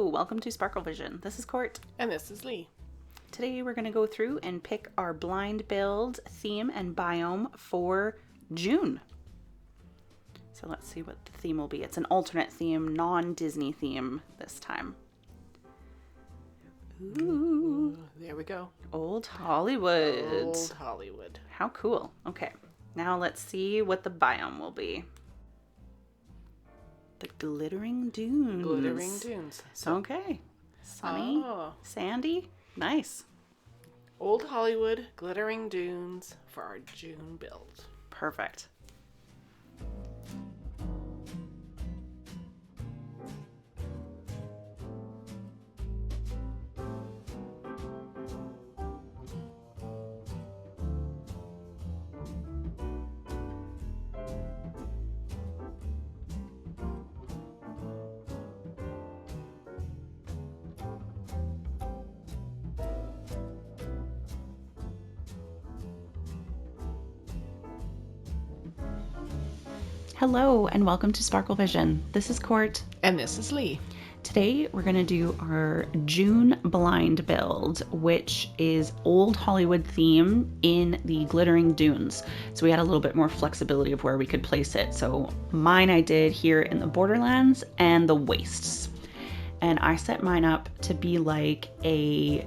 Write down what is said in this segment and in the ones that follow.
welcome to Sparkle Vision. This is Court. And this is Lee. Today we're going to go through and pick our blind build theme and biome for June. So let's see what the theme will be. It's an alternate theme, non-Disney theme this time. Ooh. There we go. Old Hollywood. Old Hollywood. How cool. Okay, now let's see what the biome will be. The Glittering Dunes. Glittering Dunes. Okay. Sunny, sandy, nice. Old Hollywood, Glittering Dunes for our June build. Perfect. Hello and welcome to Sparkle Vision. This is Court. And this is Lee. Today we're going to do our June blind build, which is Old Hollywood theme in the Glittering Dunes. So we had a little bit more flexibility of where we could place it. So mine I did here in the Borderlands and the Wastes. And I set mine up to be like a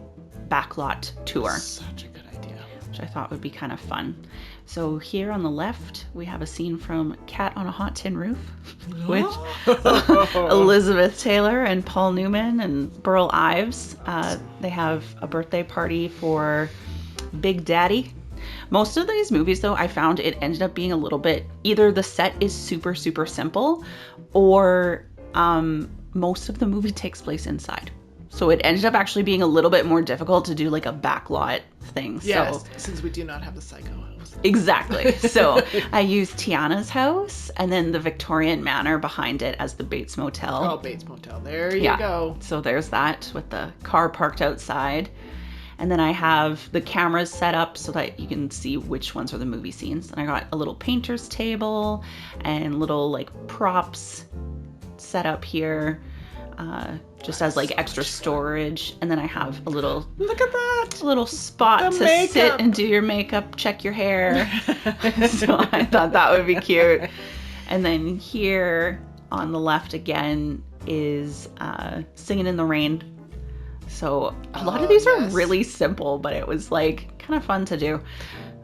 backlot tour. Such a good idea. Which I thought would be kind of fun. So here on the left, we have a scene from Cat on a Hot Tin Roof, which Elizabeth Taylor and Paul Newman and Burl Ives, they have a birthday party for Big Daddy. Most of these movies, though, I found it ended up being a little bit, either the set is super, super simple, or most of the movie takes place inside. So it ended up actually being a little bit more difficult to do like a backlot thing. Yes, so, since we do not have the Psycho house. Exactly. So I used Tiana's house and then the Victorian Manor behind it as the Bates Motel. Oh, Bates Motel. There you go. So there's that with the car parked outside. And then I have the cameras set up so that you can see which ones are the movie scenes. And I got a little painter's table and little like props set up here. Just as like extra storage, and then I have a little spot to sit and do your makeup, check your hair. So I thought that would be cute. And then here on the left again is Singing in the Rain. So a lot of these are really simple, but it was like kind of fun to do.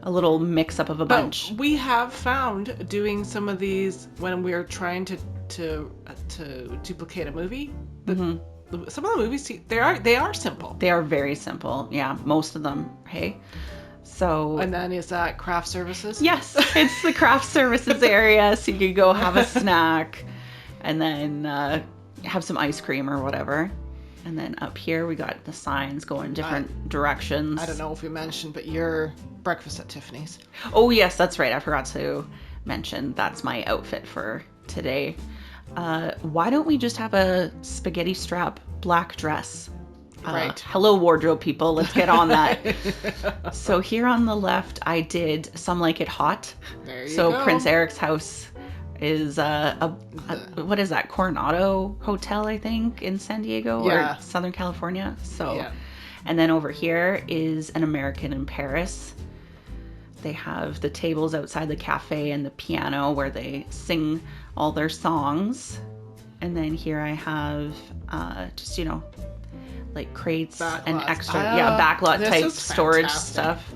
A little mix up of a bunch. We have found doing some of these when we're trying to duplicate a movie. Some of the movies, they are simple. They are very simple. Yeah, most of them. Hey, so. And then is that craft services? Yes, it's the craft services area, so you could go have a snack, and then have some ice cream or whatever. And then up here we got the signs going different directions. I don't know if we mentioned, but your breakfast at Tiffany's. Oh yes, that's right. I forgot to mention that's my outfit for today. Why don't we just have a spaghetti strap black dress? Right. Hello, wardrobe people. Let's get on that. So here on the left, I did Some Like It Hot. There you go. So Prince Eric's house is what is that? Coronado Hotel, I think, in San Diego or Southern California. So, and then over here is An American in Paris. They have the tables outside the cafe and the piano where they sing all their songs. And then here I have just, like crates and extra, backlot type storage stuff.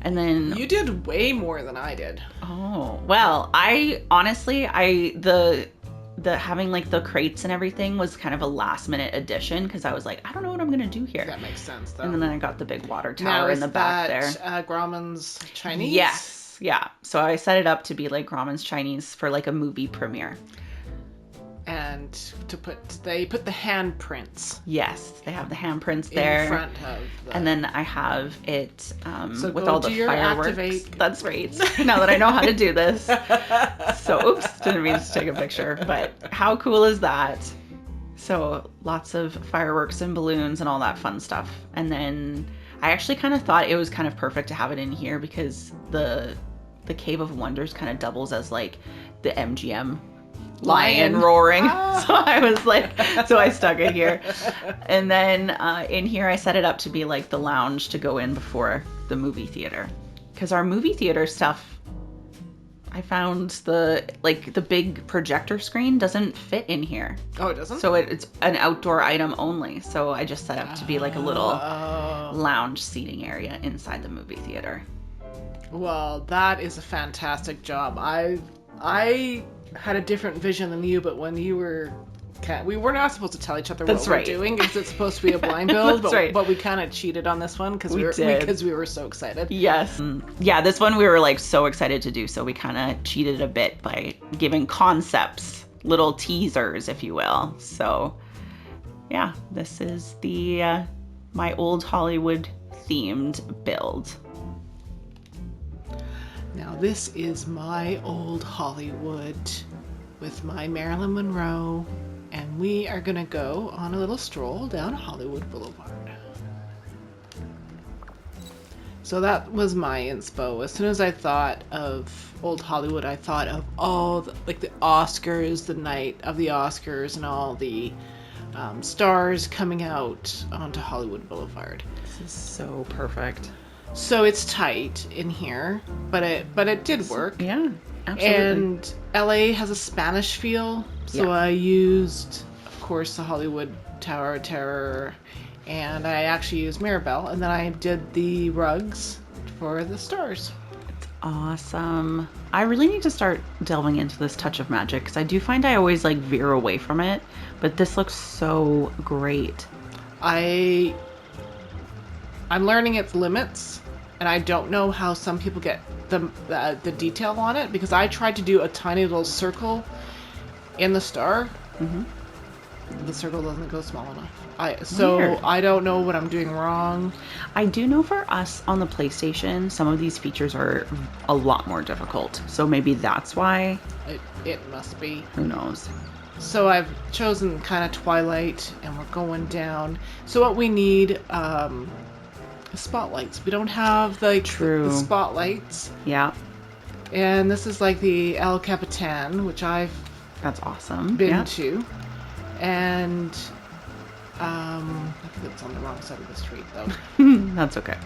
And then you did way more than I did. Oh, well, I honestly, the having like the crates and everything was kind of a last minute addition because I was like, I don't know what I'm going to do here. That makes sense though. And then I got the big water tower in the back there. Grauman's Chinese? Yes. Yeah. So I set it up to be like Grauman's Chinese for like a movie premiere. And they put the handprints. Yes, they have the handprints there in front of the... And then I have it with all the your fireworks. Activate. That's right. Now that I know how to do this. So oops, didn't mean to take a picture, but how cool is that? So lots of fireworks and balloons and all that fun stuff. And then I actually kind of thought it was kind of perfect to have it in here because the Cave of Wonders kind of doubles as like the MGM lion roaring. So I was like, so I stuck it here. And then in here I set it up to be like the lounge to go in before the movie theater. Because our movie theater stuff, I found the big projector screen doesn't fit in here. Oh, it doesn't? So it's an outdoor item only. So I just set up to be like a little lounge seating area inside the movie theater. Well, that is a fantastic job. I had a different vision than you, but when you were... We were not supposed to tell each other what we're doing because it's supposed to be a blind build, but we kind of cheated on this one because we were so excited. Yes. Yeah, this one we were like so excited to do, so we kind of cheated a bit by giving concepts, little teasers, if you will. So, yeah, this is the my old Hollywood themed build. Now this is my old Hollywood with my Marilyn Monroe. And we are going to go on a little stroll down Hollywood Boulevard. So that was my inspo. As soon as I thought of old Hollywood, I thought of all the Oscars, the night of the Oscars, and all the stars coming out onto Hollywood Boulevard. This is so perfect. So it's tight in here, but it did work. Yeah. Absolutely. And LA has a Spanish feel, so I used, of course, the Hollywood Tower of Terror, and I actually used Mirabelle, and then I did the rugs for the stars. It's awesome. I really need to start delving into this touch of magic, because I do find I always like veer away from it, but this looks so great. I'm learning its limits, and I don't know how some people get the detail on it, because I tried to do a tiny little circle in the star. Mm-hmm. The circle doesn't go small enough. So I don't know what I'm doing wrong. I do know for us on the PlayStation, some of these features are a lot more difficult. So maybe that's why. It must be. Who knows? So I've chosen kind of Twilight, and we're going down. So what we need, spotlights. We don't have the spotlights. Yeah. And this is like the El Capitan, which that's awesome. Been to. And I think it's on the wrong side of the street though. That's okay.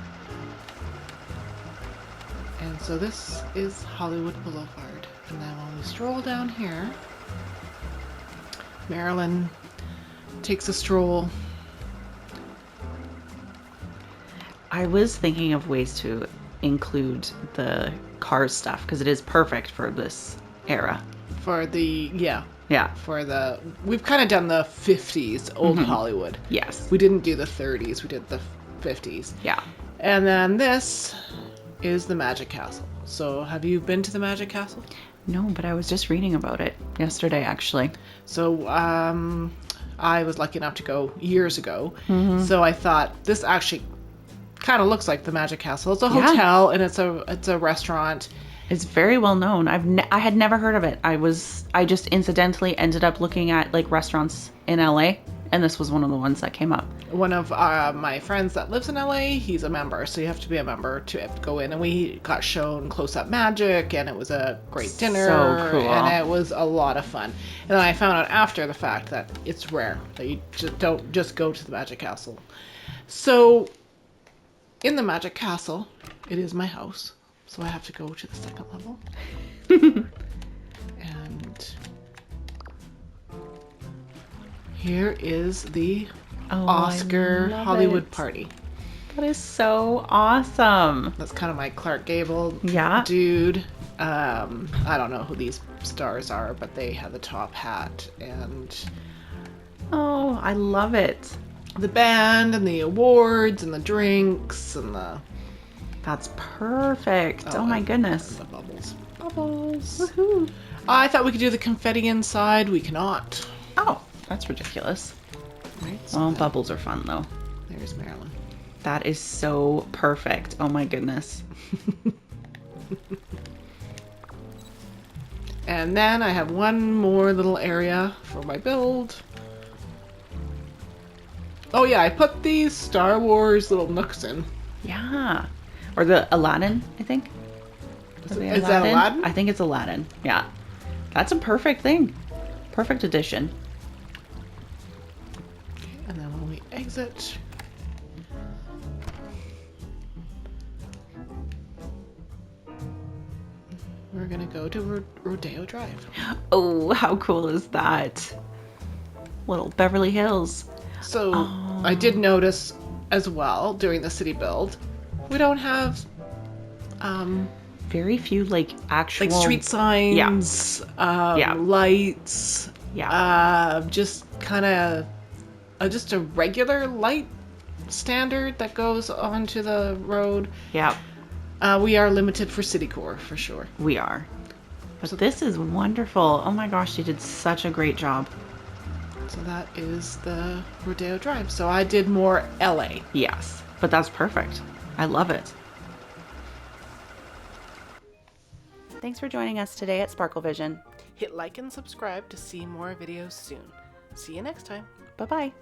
And so this is Hollywood Boulevard. And then when we stroll down here, Marilyn takes a stroll. I was thinking of ways to include the Cars stuff because it is perfect for this era. We've kind of done the 50s old Hollywood. Yes. We didn't do the 30s, we did the 50s. Yeah. And then this is the Magic Castle. So have you been to the Magic Castle? No, but I was just reading about it yesterday, actually. So I was lucky enough to go years ago. Mm-hmm. So I thought this actually kind of looks like the Magic Castle. It's a hotel and it's a restaurant. It's very well known. I had never heard of it. I just incidentally ended up looking at like restaurants in LA, and this was one of the ones that came up. One of my friends that lives in LA, he's a member, so you have to be a member to go in. And we got shown close-up magic, and it was a great dinner. So cool. And it was a lot of fun. And then I found out after the fact that it's rare that you don't just go to the Magic Castle. So in the Magic Castle, it is my house. So I have to go to the second level. And here is the Oscar Hollywood party. That is so awesome. That's kind of my Clark Gable dude. I don't know who these stars are, but they have the top hat and... Oh, I love it. The band and the awards and the drinks and the... That's perfect. Oh my goodness. The bubbles. Woohoo. I thought we could do the confetti inside. We cannot. Oh, that's ridiculous. Right, well, bubbles are fun though. There's Marilyn. That is so perfect. Oh my goodness. And then I have one more little area for my build. Oh yeah, I put these Star Wars little nooks in. Yeah. Or the Aladdin, I think. Is that Aladdin? I think it's Aladdin. Yeah. That's a perfect thing. Perfect addition. And then when we exit, we're gonna go to Rodeo Drive. Oh, how cool is that? Little Beverly Hills. So Oh. I did notice as well during the city build, we don't have Very few like actual like street signs, Yeah. lights, Yeah. just kind of just a regular light standard that goes onto the road. Yeah. We are limited for city core for sure. We are. But this is wonderful. Oh my gosh, you did such a great job. So that is the Rodeo Drive. So I did more LA. Yes, but that's perfect. I love it. Thanks for joining us today at Sparkle Vision. Hit like and subscribe to see more videos soon. See you next time. Bye-bye.